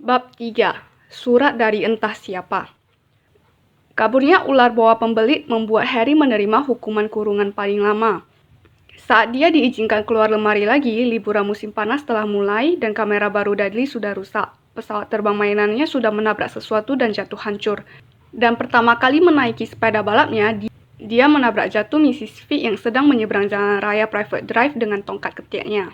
Bab 3. Surat dari entah siapa. Kaburnya ular boa pembelit membuat Harry menerima hukuman kurungan paling lama. Saat dia diizinkan keluar lemari lagi, liburan musim panas telah mulai dan kamera baru Dudley sudah rusak. Pesawat terbang mainannya sudah menabrak sesuatu dan jatuh hancur. Dan pertama kali menaiki sepeda balapnya, dia menabrak jatuh Mrs. Figg yang sedang menyeberang jalan raya Private Drive dengan tongkat ketiknya.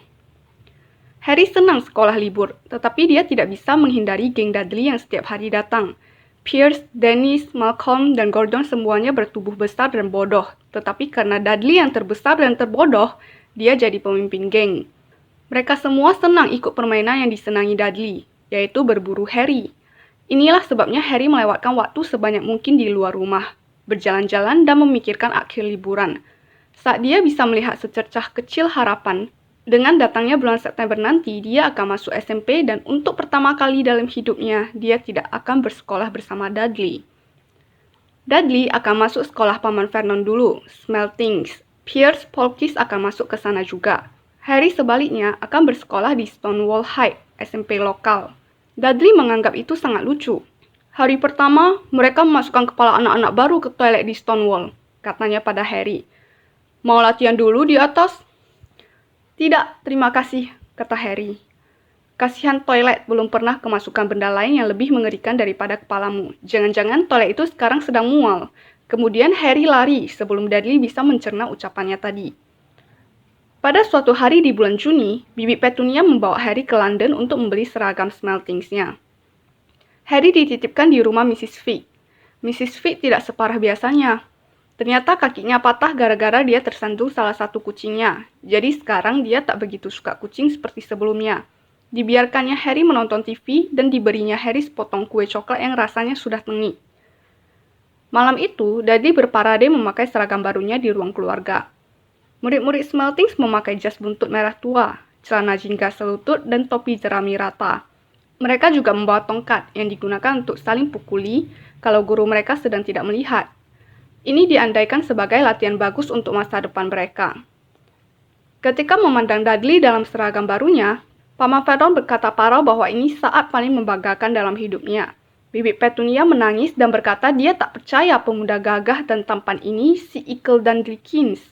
Harry senang sekolah libur, tetapi dia tidak bisa menghindari geng Dudley yang setiap hari datang. Pierce, Dennis, Malcolm, dan Gordon semuanya bertubuh besar dan bodoh, tetapi karena Dudley yang terbesar dan terbodoh, dia jadi pemimpin geng. Mereka semua senang ikut permainan yang disenangi Dudley, yaitu berburu Harry. Inilah sebabnya Harry melewatkan waktu sebanyak mungkin di luar rumah, berjalan-jalan dan memikirkan akhir liburan. Saat dia bisa melihat secercah kecil harapan, dengan datangnya bulan September nanti, dia akan masuk SMP dan untuk pertama kali dalam hidupnya, dia tidak akan bersekolah bersama Dudley. Dudley akan masuk sekolah Paman Vernon dulu, Smeltings. Pierce Polkiss akan masuk ke sana juga. Harry sebaliknya akan bersekolah di Stonewall High, SMP lokal. Dudley menganggap itu sangat lucu. Hari pertama, mereka memasukkan kepala anak-anak baru ke toilet di Stonewall, katanya pada Harry. Mau latihan dulu di atas? Tidak, terima kasih, kata Harry. Kasihan toilet belum pernah kemasukan benda lain yang lebih mengerikan daripada kepalamu. Jangan-jangan toilet itu sekarang sedang mual. Kemudian Harry lari sebelum Dudley bisa mencerna ucapannya tadi. Pada suatu hari di bulan Juni, Bibi Petunia membawa Harry ke London untuk membeli seragam Smeltingsnya. Harry dititipkan di rumah Mrs. Figg. Mrs. Figg tidak separah biasanya. Ternyata kakinya patah gara-gara dia tersandung salah satu kucingnya. Jadi sekarang dia tak begitu suka kucing seperti sebelumnya. Dibiarkannya Harry menonton TV dan diberinya Harry sepotong kue coklat yang rasanya sudah tengik. Malam itu, Dudley berparade memakai seragam barunya di ruang keluarga. Murid-murid Smeltings memakai jas buntut merah tua, celana jingga selutut, dan topi jerami rata. Mereka juga membawa tongkat yang digunakan untuk saling pukuli kalau guru mereka sedang tidak melihat. Ini diandaikan sebagai latihan bagus untuk masa depan mereka. Ketika memandang Dudley dalam seragam barunya, Paman Vernon berkata parau bahwa ini saat paling membanggakan dalam hidupnya. Bibi Petunia menangis dan berkata dia tak percaya pemuda gagah dan tampan ini si Ickle Dudleykins.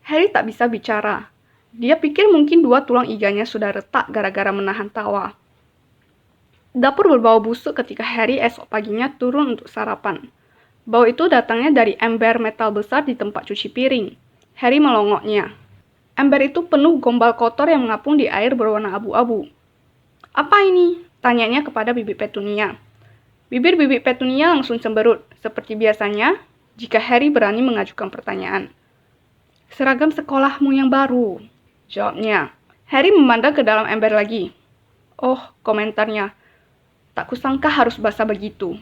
Harry tak bisa bicara. Dia pikir mungkin dua tulang iganya sudah retak gara-gara menahan tawa. Dapur berbau busuk ketika Harry esok paginya turun untuk sarapan. Bau itu datangnya dari ember metal besar di tempat cuci piring. Harry melongoknya. Ember itu penuh gombal kotor yang mengapung di air berwarna abu-abu. Apa ini? Tanyanya kepada Bibi Petunia. Bibir Bibi Petunia langsung cemberut, seperti biasanya jika Harry berani mengajukan pertanyaan. Seragam sekolahmu yang baru, jawabnya. Harry memandang ke dalam ember lagi. Oh, komentarnya. Tak kusangka harus basah begitu.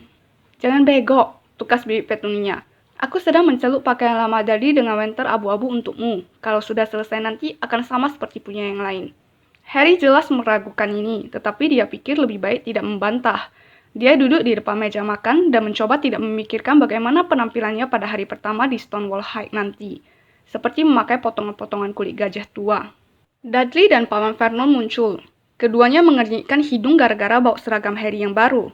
Jangan bego, tukas Bibi Petunia. Aku sedang mencelup pakaian lama Dudley dengan wenter abu-abu untukmu. Kalau sudah selesai nanti akan sama seperti punya yang lain. Harry jelas meragukan ini, tetapi dia pikir lebih baik tidak membantah. Dia duduk di depan meja makan dan mencoba tidak memikirkan bagaimana penampilannya pada hari pertama di Stonewall High nanti. Seperti memakai potongan-potongan kulit gajah tua. Dudley dan Paman Vernon muncul. Keduanya mengernyitkan hidung gara-gara bau seragam Harry yang baru.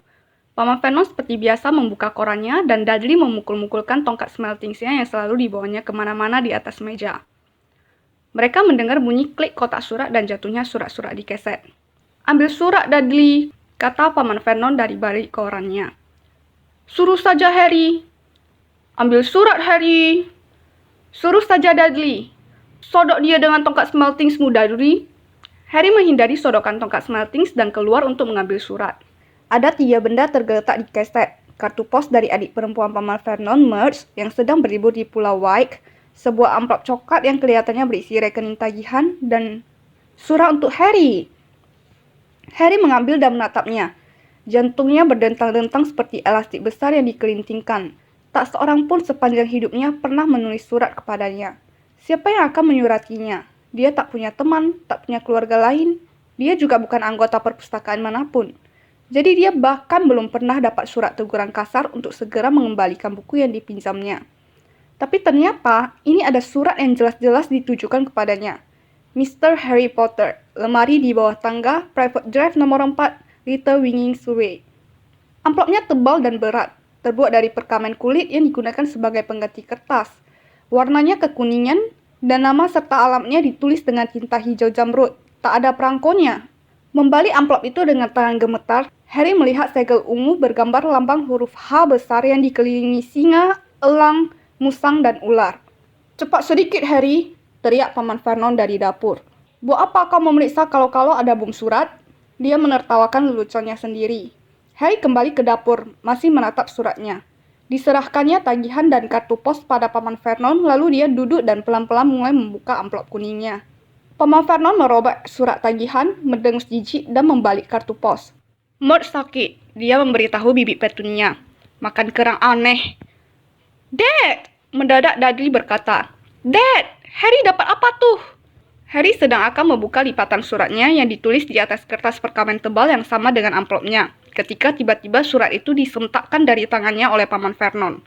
Paman Vernon seperti biasa membuka korannya dan Dudley memukul-mukulkan tongkat Smeltingsnya yang selalu dibawanya kemana-mana di atas meja. Mereka mendengar bunyi klik kotak surat dan jatuhnya surat-surat di keset. Ambil surat, Dudley, kata Paman Vernon dari balik korannya. Suruh saja Harry. Ambil surat, Harry. Suruh saja Dudley. Sodok dia dengan tongkat Smeltingsmu, Dudley. Harry menghindari sodokan tongkat Smeltings dan keluar untuk mengambil surat. Ada 3 benda tergeletak di keset. Kartu pos dari adik perempuan Paman Vernon, Merce, yang sedang berlibur di Pulau Wight, sebuah amplop coklat yang kelihatannya berisi rekening tagihan, dan surat untuk Harry. Harry mengambil dan menatapnya. Jantungnya berdentang-dentang seperti elastik besar yang dikelintingkan. Tak seorang pun sepanjang hidupnya pernah menulis surat kepadanya. Siapa yang akan menyuratinya? Dia tak punya teman, tak punya keluarga lain. Dia juga bukan anggota perpustakaan manapun. Jadi dia bahkan belum pernah dapat surat teguran kasar untuk segera mengembalikan buku yang dipinjamnya. Tapi ternyata ini ada surat yang jelas-jelas ditujukan kepadanya. Mr. Harry Potter, lemari di bawah tangga, Private Drive nomor 4, Little Winging Survey. Amplopnya tebal dan berat, terbuat dari perkamen kulit yang digunakan sebagai pengganti kertas. Warnanya kekuningan dan nama serta alamatnya ditulis dengan tinta hijau jamrud. Tak ada perangkonya. Membalik amplop itu dengan tangan gemetar, Harry melihat segel ungu bergambar lambang huruf H besar yang dikelilingi singa, elang, musang, dan ular. "Cepat sedikit, Harry," teriak Paman Vernon dari dapur. "Buat apa kau memeriksa kalau-kalau ada bom surat?" Dia menertawakan leluconnya sendiri. Harry kembali ke dapur, masih menatap suratnya. Diserahkannya tagihan dan kartu pos pada Paman Vernon, lalu dia duduk dan pelan-pelan mulai membuka amplop kuningnya. Paman Vernon merobek surat tagihan, mendengus jijik, dan membalik kartu pos. "Mert sakit," dia memberitahu Bibi Petunia. "Makan kerang aneh." "Dad!" mendadak Dudley berkata. "Dad, Harry dapat apa tuh?" Harry sedang akan membuka lipatan suratnya yang ditulis di atas kertas perkamen tebal yang sama dengan amplopnya, ketika tiba-tiba surat itu disentakkan dari tangannya oleh Paman Vernon.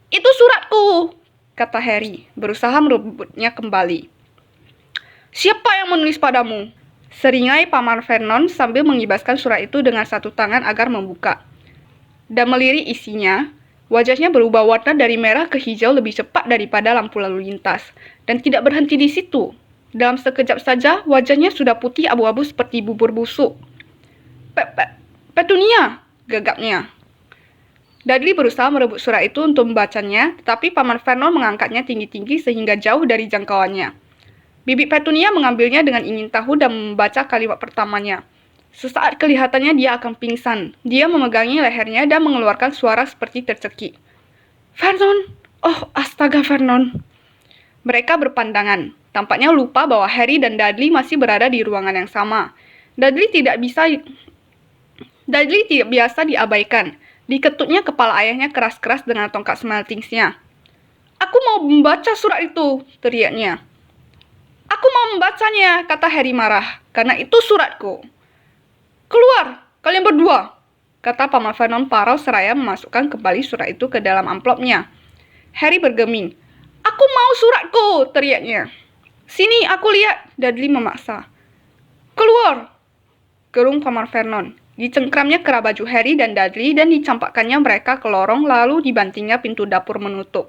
"Itu suratku!" kata Harry, berusaha merebutnya kembali. "Siapa yang menulis padamu?" seringai Paman Vernon sambil mengibaskan surat itu dengan satu tangan agar membuka. Dan melirik isinya, wajahnya berubah warna dari merah ke hijau lebih cepat daripada lampu lalu lintas, dan tidak berhenti di situ. Dalam sekejap saja, wajahnya sudah putih abu-abu seperti bubur busuk. "Petunia!" gegapnya. Dudley berusaha merebut surat itu untuk membacanya, tetapi Paman Vernon mengangkatnya tinggi-tinggi sehingga jauh dari jangkauannya. Bibi Petunia mengambilnya dengan ingin tahu dan membaca kalimat pertamanya. Sesaat kelihatannya dia akan pingsan. Dia memegangi lehernya dan mengeluarkan suara seperti tercekik. "Vernon! Oh, astaga, Vernon!" Mereka berpandangan. Tampaknya lupa bahwa Harry dan Dudley masih berada di ruangan yang sama. Dudley tidak biasa diabaikan. Diketuknya kepala ayahnya keras-keras dengan tongkat smeltingsnya. "Aku mau membaca surat itu," teriaknya. "Aku mau membacanya," kata Harry marah, "karena itu suratku." "Keluar, kalian berdua," kata Paman Vernon parau seraya memasukkan kembali surat itu ke dalam amplopnya. Harry bergeming. "Aku mau suratku," teriaknya. "Sini, aku lihat," Dudley memaksa. "Keluar," gerung Paman Vernon. Dicengkramnya kera baju Harry dan Dudley dan dicampakkannya mereka ke lorong, lalu dibantingnya pintu dapur menutup.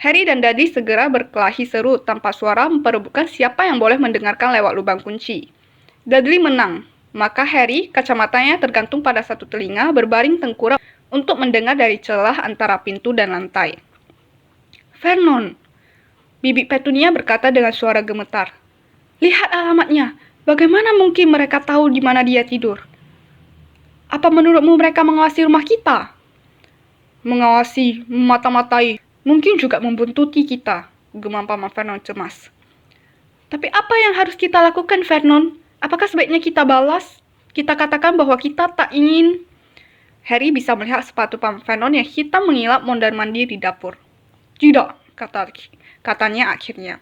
Harry dan Dudley segera berkelahi seru tanpa suara memperebutkan siapa yang boleh mendengarkan lewat lubang kunci. Dudley menang, maka Harry, kacamatanya tergantung pada satu telinga, berbaring tengkurap untuk mendengar dari celah antara pintu dan lantai. "Vernon," Bibi Petunia berkata dengan suara gemetar. "Lihat alamatnya. Bagaimana mungkin mereka tahu di mana dia tidur? Apa menurutmu mereka mengawasi rumah kita?" "Mengawasi, memata-matai. Mungkin juga membuntuti kita," gemam Paman Vernon cemas. "Tapi apa yang harus kita lakukan, Vernon? Apakah sebaiknya kita balas? Kita katakan bahwa kita tak ingin..." Harry bisa melihat sepatu Paman Vernon yang hitam mengilap mondar-mandir di dapur. "Tidak," katanya akhirnya.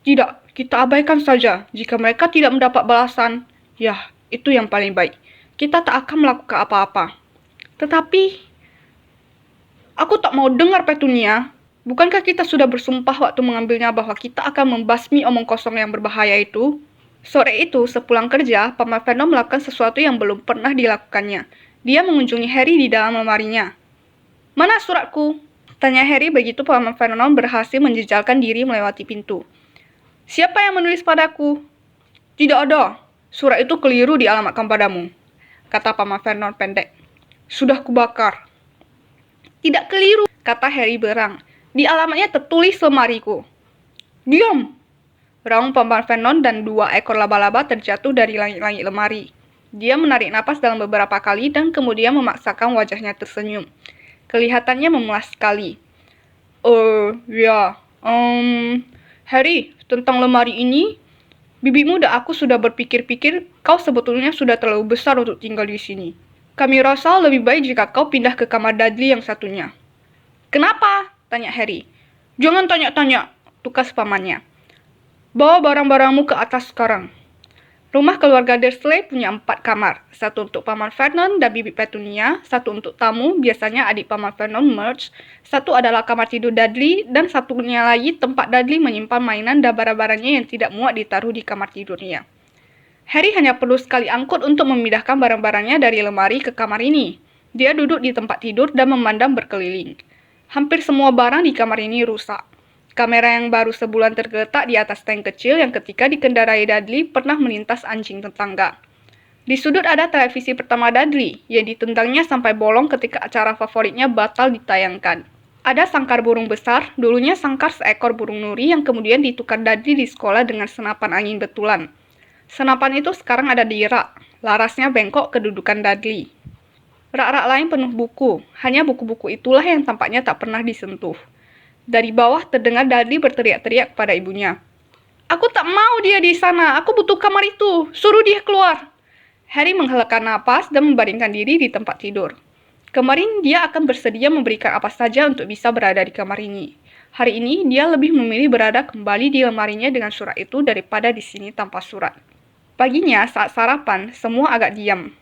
"Tidak, kita abaikan saja. Jika mereka tidak mendapat balasan, ya, itu yang paling baik. Kita tak akan melakukan apa-apa." "Tetapi..." "Aku tak mau dengar, Petunia. Bukankah kita sudah bersumpah waktu mengambilnya bahwa kita akan membasmi omong kosong yang berbahaya itu?" Sore itu, sepulang kerja, Paman Vernon melakukan sesuatu yang belum pernah dilakukannya. Dia mengunjungi Harry di dalam lemarinya. "Mana suratku?" tanya Harry begitu Paman Vernon berhasil menjejalkan diri melewati pintu. "Siapa yang menulis padaku?" "Tidak ada. Surat itu keliru dialamatkan padamu," kata Paman Vernon pendek. "Sudah kubakar." "Tidak keliru," kata Harry berang. "Di alamatnya tertulis lemariku." "Diam!" raung Paman Vernon dan 2 ekor laba-laba terjatuh dari langit-langit lemari. Dia menarik napas dalam beberapa kali dan kemudian memaksakan wajahnya tersenyum. Kelihatannya memuas sekali. Ya, Harry, tentang lemari ini, bibimu dan aku sudah berpikir-pikir kau sebetulnya sudah terlalu besar untuk tinggal di sini. Kami rasa lebih baik jika kau pindah ke kamar Dudley yang satunya." "Kenapa?" tanya Harry. "Jangan tanya-tanya," tukas pamannya. "Bawa barang-barangmu ke atas sekarang." Rumah keluarga Dursley punya 4 kamar, satu untuk Paman Vernon dan Bibi Petunia, satu untuk tamu, biasanya adik Paman Vernon, Mert, satu adalah kamar tidur Dudley, dan satunya lagi tempat Dudley menyimpan mainan dan barang-barangnya yang tidak muat ditaruh di kamar tidurnya. Harry hanya perlu sekali angkut untuk memindahkan barang-barangnya dari lemari ke kamar ini. Dia duduk di tempat tidur dan memandang berkeliling. Hampir semua barang di kamar ini rusak. Kamera yang baru sebulan tergeletak di atas tank kecil yang ketika dikendarai Dudley pernah melintas anjing tetangga. Di sudut ada televisi pertama Dudley, yang ditendangnya sampai bolong ketika acara favoritnya batal ditayangkan. Ada sangkar burung besar, dulunya sangkar seekor burung nuri yang kemudian ditukar Dudley di sekolah dengan senapan angin betulan. Senapan itu sekarang ada di rak, larasnya bengkok kedudukan Dudley. Rak-rak lain penuh buku, hanya buku-buku itulah yang tampaknya tak pernah disentuh. Dari bawah terdengar Dudley berteriak-teriak kepada ibunya. "Aku tak mau dia di sana, aku butuh kamar itu, suruh dia keluar." Harry menghelakan napas dan membaringkan diri di tempat tidur. Kemarin dia akan bersedia memberikan apa saja untuk bisa berada di kamar ini. Hari ini dia lebih memilih berada kembali di lemarinya dengan surat itu daripada di sini tanpa surat. Paginya saat sarapan, semua agak diam.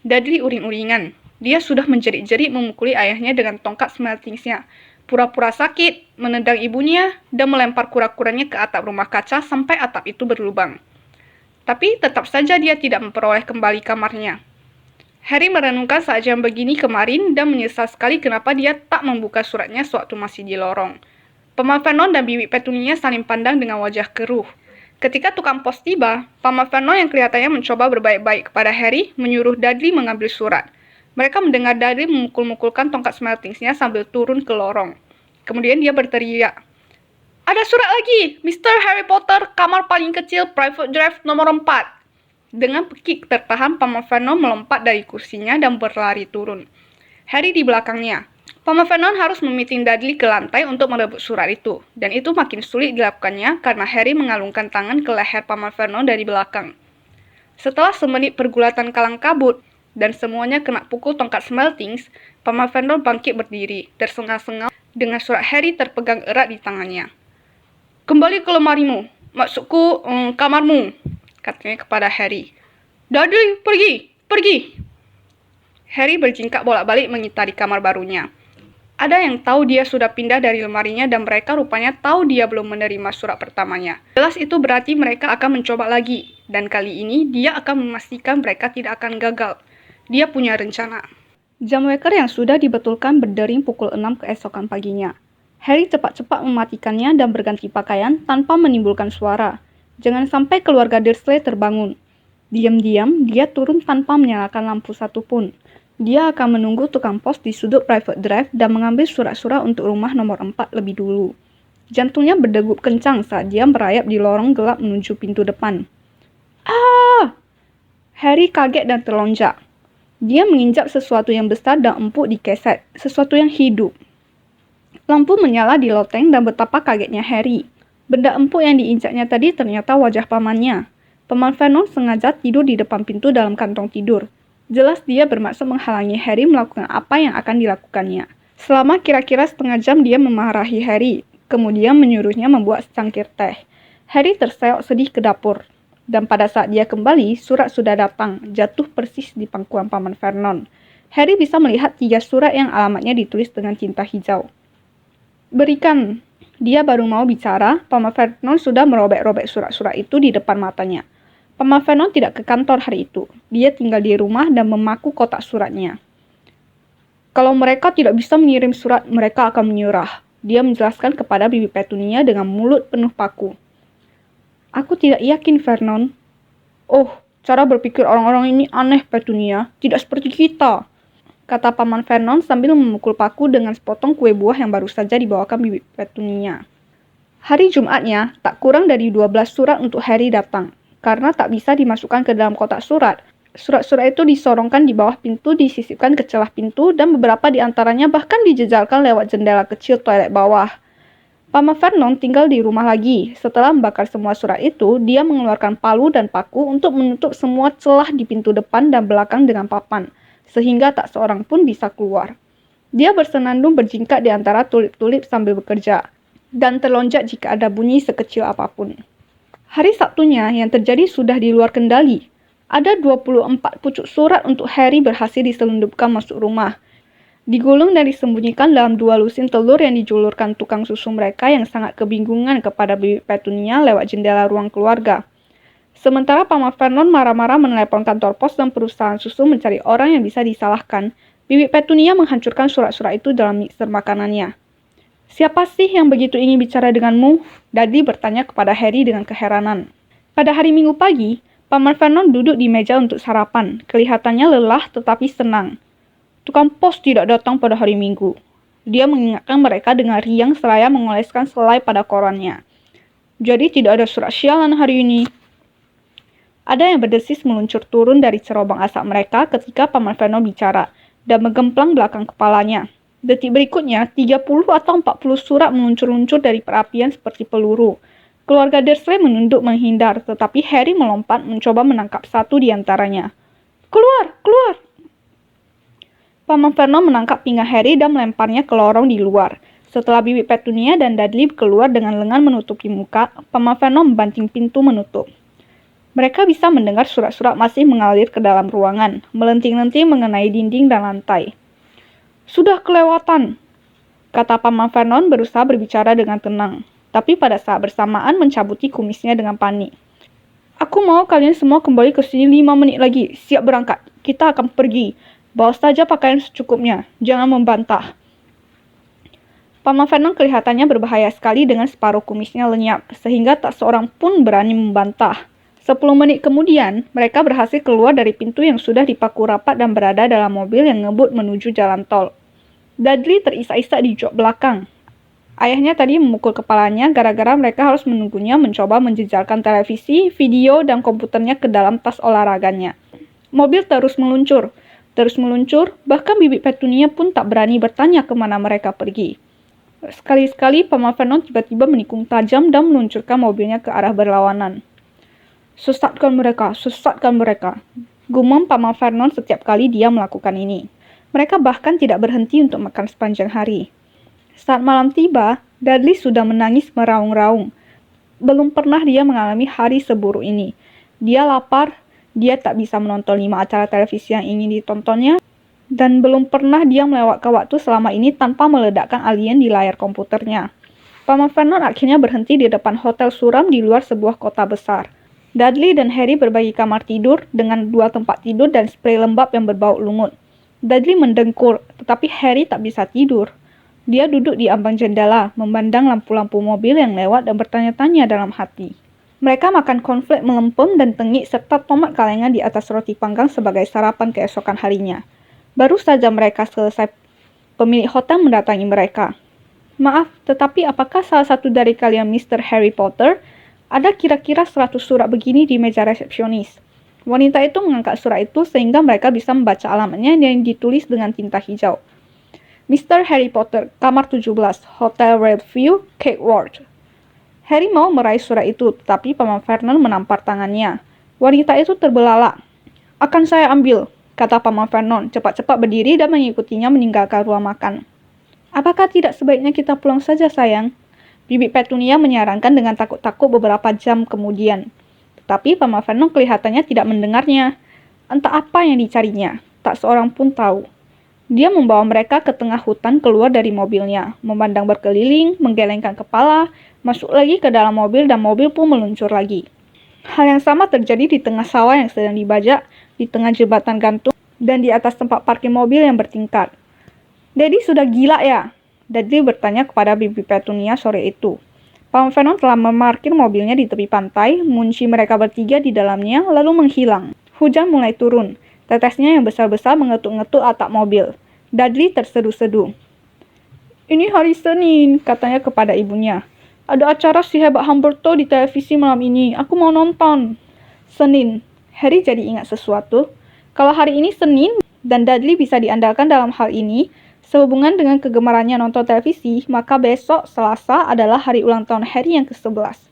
Dudley uring-uringan. Dia sudah menjerit-jerit memukuli ayahnya dengan tongkat smeltingsnya. Pura-pura sakit, menendang ibunya, dan melempar kura-kuranya ke atap rumah kaca sampai atap itu berlubang. Tapi tetap saja dia tidak memperoleh kembali kamarnya. Harry merenungkan saat jam begini kemarin dan menyesal sekali kenapa dia tak membuka suratnya sewaktu masih di lorong. Paman Vernon dan Bibi Petunia saling pandang dengan wajah keruh. Ketika tukang pos tiba, Paman Vernon yang kelihatannya mencoba berbaik-baik kepada Harry menyuruh Dudley mengambil surat. Mereka mendengar Dudley memukul-mukulkan tongkat smeltingsnya sambil turun ke lorong. Kemudian dia berteriak, "Ada surat lagi, Mr. Harry Potter, kamar paling kecil, private draft nomor 4. Dengan pekik tertahan, Paman Vernon melompat dari kursinya dan berlari turun. Harry di belakangnya. Paman Vernon harus memiting Dudley ke lantai untuk merebut surat itu, dan itu makin sulit dilakukannya karena Harry mengalungkan tangan ke leher Paman Vernon dari belakang. Setelah semenit pergulatan kalang kabut, dan semuanya kena pukul tongkat smeltings, Paman Vernon bangkit berdiri, tersengal-sengal dengan surat Harry terpegang erat di tangannya. "Kembali ke lemarimu, maksudku kamarmu," katanya kepada Harry. "Dudley, pergi!" Harry berjingkak bolak-balik mengitari kamar barunya. Ada yang tahu dia sudah pindah dari lemarinya dan mereka rupanya tahu dia belum menerima surat pertamanya. Jelas itu berarti mereka akan mencoba lagi, dan kali ini dia akan memastikan mereka tidak akan gagal. Dia punya rencana. Jam waker yang sudah dibetulkan berdering pukul 6 keesokan paginya. Harry cepat-cepat mematikannya dan berganti pakaian tanpa menimbulkan suara. Jangan sampai keluarga Dursley terbangun. Diam-diam, dia turun tanpa menyalakan lampu satupun. Dia akan menunggu tukang pos di sudut private drive dan mengambil surat-surat untuk rumah nomor 4 lebih dulu. Jantungnya berdegup kencang saat dia merayap di lorong gelap menuju pintu depan. "Ah!" Harry kaget dan terlonjak. Dia menginjak sesuatu yang besar dan empuk di keset, sesuatu yang hidup. Lampu menyala di loteng dan betapa kagetnya Harry. Benda empuk yang diinjaknya tadi ternyata wajah pamannya. Paman Vernon sengaja tidur di depan pintu dalam kantong tidur. Jelas dia bermaksud menghalangi Harry melakukan apa yang akan dilakukannya. Selama kira-kira setengah jam dia memarahi Harry, kemudian menyuruhnya membuat secangkir teh. Harry terseok sedih ke dapur. Dan pada saat dia kembali, surat sudah datang, jatuh persis di pangkuan Paman Vernon. Harry bisa melihat 3 surat yang alamatnya ditulis dengan tinta hijau. "Berikan." Dia baru mau bicara, Paman Vernon sudah merobek-robek surat-surat itu di depan matanya. Paman Vernon tidak ke kantor hari itu. Dia tinggal di rumah dan memaku kotak suratnya. "Kalau mereka tidak bisa mengirim surat, mereka akan menyerah," dia menjelaskan kepada Bibi Petunia dengan mulut penuh paku. "Aku tidak yakin, Vernon." "Oh, cara berpikir orang-orang ini aneh, Petunia. Tidak seperti kita," kata Paman Vernon sambil memukul paku dengan sepotong kue buah yang baru saja dibawakan Bibi Petunia. Hari Jumatnya, tak kurang dari 12 surat untuk Harry datang. Karena tak bisa dimasukkan ke dalam kotak surat, surat-surat itu disorongkan di bawah pintu, disisipkan ke celah pintu, dan beberapa di antaranya bahkan dijejalkan lewat jendela kecil toilet bawah. Paman Vernon tinggal di rumah lagi. Setelah membakar semua surat itu, dia mengeluarkan palu dan paku untuk menutup semua celah di pintu depan dan belakang dengan papan, sehingga tak seorang pun bisa keluar. Dia bersenandung berjingkak di antara tulip-tulip sambil bekerja, dan terlonjak jika ada bunyi sekecil apapun. Hari Sabtunya yang terjadi sudah di luar kendali. Ada 24 pucuk surat untuk Harry berhasil diselundupkan masuk rumah. Digulung dan disembunyikan dalam 2 lusin telur yang dijulurkan tukang susu mereka yang sangat kebingungan kepada Bibi Petunia lewat jendela ruang keluarga. Sementara Paman Vernon marah-marah menelepon kantor pos dan perusahaan susu mencari orang yang bisa disalahkan, Bibi Petunia menghancurkan surat-surat itu dalam mixer makanannya. "Siapa sih yang begitu ingin bicara denganmu?" Dudley bertanya kepada Harry dengan keheranan. Pada hari Minggu pagi, Paman Vernon duduk di meja untuk sarapan. Kelihatannya lelah tetapi senang. Tukang pos tidak datang pada hari Minggu. Dia mengingatkan mereka dengan riang seraya mengoleskan selai pada korannya. Jadi tidak ada surat sialan hari ini. Ada yang berdesis meluncur turun dari cerobong asap mereka ketika Paman Vernon bicara dan menggemplang belakang kepalanya. Detik berikutnya, 30 atau 40 surat meluncur-luncur dari perapian seperti peluru. Keluarga Dursley menunduk menghindar, tetapi Harry melompat mencoba menangkap satu di antaranya. "Keluar! Keluar!" Paman Vernon menangkap pinggang Harry dan melemparnya ke lorong di luar. Setelah Bibi Petunia dan Dudley keluar dengan lengan menutupi muka, Paman Vernon membanting pintu menutup. Mereka bisa mendengar surat-surat masih mengalir ke dalam ruangan, melenting-lenting mengenai dinding dan lantai. "Sudah kelewatan," kata Paman Vernon berusaha berbicara dengan tenang, tapi pada saat bersamaan mencabuti kumisnya dengan panik. "Aku mau kalian semua kembali ke sini 5 menit lagi. Siap berangkat. Kita akan pergi. Bawa saja pakaian secukupnya. Jangan membantah." Paman Vernon kelihatannya berbahaya sekali dengan separuh kumisnya lenyap, sehingga tak seorang pun berani membantah. 10 menit kemudian, mereka berhasil keluar dari pintu yang sudah dipaku rapat dan berada dalam mobil yang ngebut menuju jalan tol. Dudley terisak-isak di jok belakang. Ayahnya tadi memukul kepalanya gara-gara mereka harus menunggunya mencoba menjejalkan televisi, video, dan komputernya ke dalam tas olahraganya. Mobil terus meluncur, bahkan Bibi Petunia pun tak berani bertanya kemana mereka pergi. Sekali-sekali Paman Vernon tiba-tiba menikung tajam dan meluncurkan mobilnya ke arah berlawanan. Sesatkan mereka, gumam Paman Vernon setiap kali dia melakukan ini. Mereka bahkan tidak berhenti untuk makan sepanjang hari. Saat malam tiba, Dudley sudah menangis meraung-raung. Belum pernah dia mengalami hari seburuk ini. Dia lapar, dia tak bisa menonton 5 acara televisi yang ingin ditontonnya, dan belum pernah dia melewatkan waktu selama ini tanpa meledakkan alien di layar komputernya. Paman Vernon akhirnya berhenti di depan hotel suram di luar sebuah kota besar. Dudley dan Harry berbagi kamar tidur dengan 2 tempat tidur dan sprei lembab yang berbau lumut. Dudley mendengkur, tetapi Harry tak bisa tidur. Dia duduk di ambang jendela, memandang lampu-lampu mobil yang lewat dan bertanya-tanya dalam hati. Mereka makan cornflake melempem dan tengik serta tomat kalengan di atas roti panggang sebagai sarapan keesokan harinya. Baru saja mereka selesai, pemilik hotel mendatangi mereka. "Maaf, tetapi apakah salah satu dari kalian Mr. Harry Potter? Ada kira-kira 100 surat begini di meja resepsionis." Wanita itu mengangkat surat itu sehingga mereka bisa membaca alamatnya yang ditulis dengan tinta hijau. "Mr. Harry Potter, kamar 17, Hotel Redview, Cakeworth." Harry mau meraih surat itu, tetapi Paman Vernon menampar tangannya. Wanita itu terbelalak. "Akan saya ambil," kata Paman Vernon, cepat-cepat berdiri dan mengikutinya meninggalkan ruang makan. "Apakah tidak sebaiknya kita pulang saja, sayang?" Bibi Petunia menyarankan dengan takut-takut beberapa jam kemudian. Tetapi Paman Vernon kelihatannya tidak mendengarnya. Entah apa yang dicarinya, tak seorang pun tahu. Dia membawa mereka ke tengah hutan keluar dari mobilnya, memandang berkeliling, menggelengkan kepala, masuk lagi ke dalam mobil dan mobil pun meluncur lagi. Hal yang sama terjadi di tengah sawah yang sedang dibajak, di tengah jembatan gantung, dan di atas tempat parkir mobil yang bertingkat. "Daddy sudah gila ya?" Dudley bertanya kepada Bibi Petunia sore itu. Paman Vernon telah memarkir mobilnya di tepi pantai, mengunci mereka bertiga di dalamnya, lalu menghilang. Hujan mulai turun. Tetesnya yang besar-besar mengetuk-ngetuk atap mobil. Dudley terseduh-seduh. "Ini hari Senin," katanya kepada ibunya. "Ada acara si hebat Humberto di televisi malam ini. Aku mau nonton." Senin. Harry jadi ingat sesuatu. Kalau hari ini Senin, dan Dudley bisa diandalkan dalam hal ini, sehubungan dengan kegemarannya nonton televisi, maka besok, Selasa, adalah hari ulang tahun Harry yang ke-11.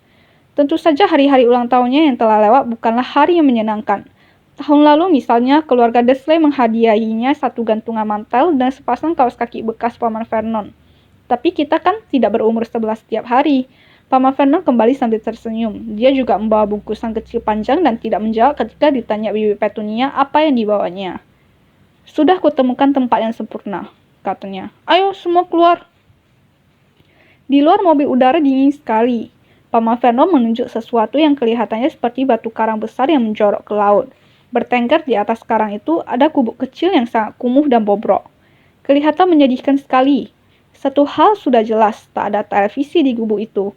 Tentu saja hari-hari ulang tahunnya yang telah lewat bukanlah hari yang menyenangkan. Tahun lalu misalnya, keluarga Dursley menghadiahinya 1 gantungan mantel dan sepasang kaos kaki bekas Paman Vernon. Tapi kita kan tidak berumur 11 setiap hari. Paman Vernon kembali sambil tersenyum. Dia juga membawa bungkusan kecil panjang dan tidak menjawab ketika ditanya Bibi Petunia apa yang dibawanya. "Sudah kutemukan tempat yang sempurna," katanya. "Ayo semua keluar." Di luar mobil udara dingin sekali. Paman Vernon menunjuk sesuatu yang kelihatannya seperti batu karang besar yang menjorok ke laut. Bertengger di atas karang itu ada gubuk kecil yang sangat kumuh dan bobrok. Kelihatan menyedihkan sekali. Satu hal sudah jelas, tak ada televisi di gubuk itu.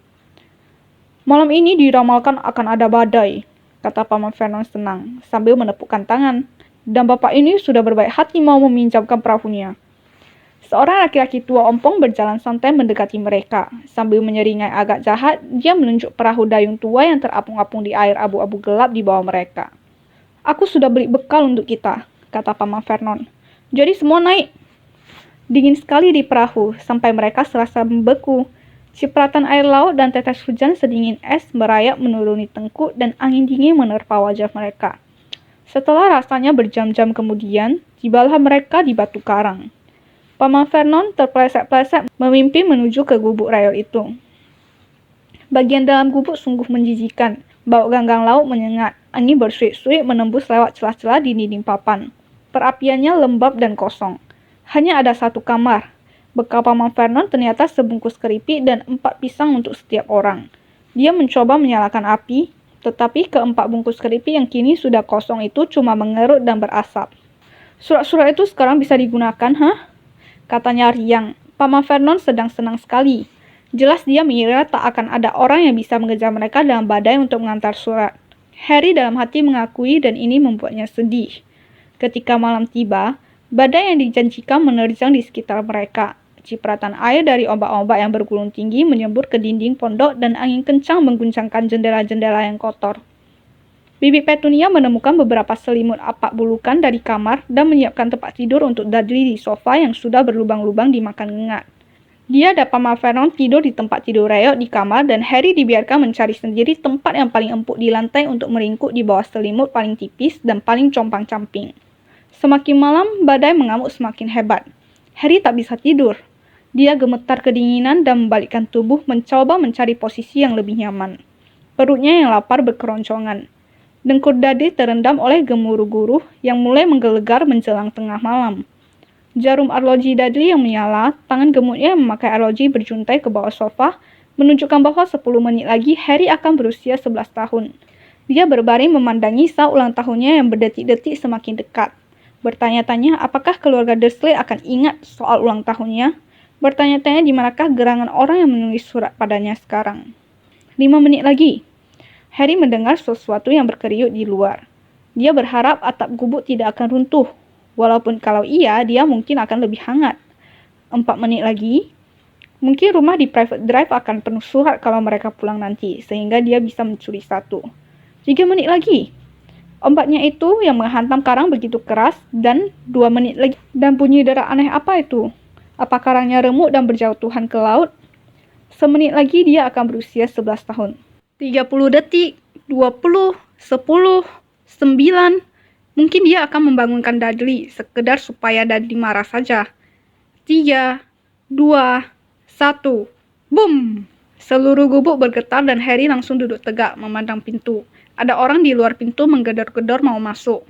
Malam ini diramalkan akan ada badai, kata Paman Vernon senang, sambil menepukkan tangan. Dan bapak ini sudah berbaik hati mau meminjamkan perahunya. Seorang laki-laki tua ompong berjalan santai mendekati mereka. Sambil menyeringai agak jahat, dia menunjuk perahu dayung tua yang terapung-apung di air abu-abu gelap di bawah mereka. Aku sudah beli bekal untuk kita, kata Paman Vernon. Jadi semua naik. Dingin sekali di perahu, sampai mereka serasa membeku. Cipratan air laut dan tetes hujan sedingin es merayap menuruni tengkuk dan angin dingin menerpa wajah mereka. Setelah rasanya berjam-jam kemudian, tibalah mereka di batu karang. Paman Vernon terpeleset-peleset memimpin menuju ke gubuk rayol itu. Bagian dalam gubuk sungguh menjijikan. Bau ganggang laut menyengat. Angin bersuit-suit menembus lewat celah-celah di dinding papan. Perapiannya lembab dan kosong. Hanya ada satu kamar. Bekal Paman Vernon ternyata sebungkus keripik dan 4 pisang untuk setiap orang. Dia mencoba menyalakan api, tetapi keempat bungkus keripik yang kini sudah kosong itu cuma mengerut dan berasap. Surat-surat itu sekarang bisa digunakan, katanya riang. Paman Vernon sedang senang sekali. Jelas dia mengira tak akan ada orang yang bisa mengejar mereka dalam badai untuk mengantar surat. Harry dalam hati mengakui dan ini membuatnya sedih. Ketika malam tiba, badai yang dijanjikan menerjang di sekitar mereka. Cipratan air dari ombak-ombak yang bergulung tinggi menyembur ke dinding pondok dan angin kencang mengguncangkan jendela-jendela yang kotor. Bibi Petunia menemukan beberapa selimut apak bulukan dari kamar dan menyiapkan tempat tidur untuk Dudley di sofa yang sudah berlubang-lubang dimakan ngengat. Dia dan Paman Vernon tidur di tempat tidur reyok di kamar dan Harry dibiarkan mencari sendiri tempat yang paling empuk di lantai untuk meringkuk di bawah selimut paling tipis dan paling compang-camping. Semakin malam, badai mengamuk semakin hebat. Harry tak bisa tidur. Dia gemetar kedinginan dan membalikkan tubuh mencoba mencari posisi yang lebih nyaman. Perutnya yang lapar berkeroncongan. Dengkur Dudley terendam oleh gemuruh guruh yang mulai menggelegar menjelang tengah malam. Jarum arloji Dudley yang menyala, tangan gemuknya yang memakai arloji berjuntai ke bawah sofa, menunjukkan bahwa 10 menit lagi Harry akan berusia 11 tahun. Dia berbaring memandangi saat ulang tahunnya yang berdetik-detik semakin dekat. Bertanya-tanya apakah keluarga Dursley akan ingat soal ulang tahunnya. Bertanya-tanya di manakah gerangan orang yang menulis surat padanya sekarang. 5 menit lagi. Harry mendengar sesuatu yang berkeriuk di luar. Dia berharap atap gubuk tidak akan runtuh. Walaupun kalau iya, dia mungkin akan lebih hangat. 4 menit lagi. Mungkin rumah di private drive akan penuh surat kalau mereka pulang nanti, sehingga dia bisa mencuri satu. 3 menit lagi. Ombaknya itu yang menghantam karang begitu keras, dan 2 menit lagi. Dan bunyi derak aneh apa itu? Apa karangnya remuk dan berjatuhan ke laut? Semenit lagi dia akan berusia 11 tahun. 30 detik, 20, 10, 9. Mungkin dia akan membangunkan Dudley, sekedar supaya Dudley marah saja. 3, 2, 1. Boom! Seluruh gubuk bergetar dan Harry langsung duduk tegak memandang pintu. Ada orang di luar pintu menggedor-gedor mau masuk.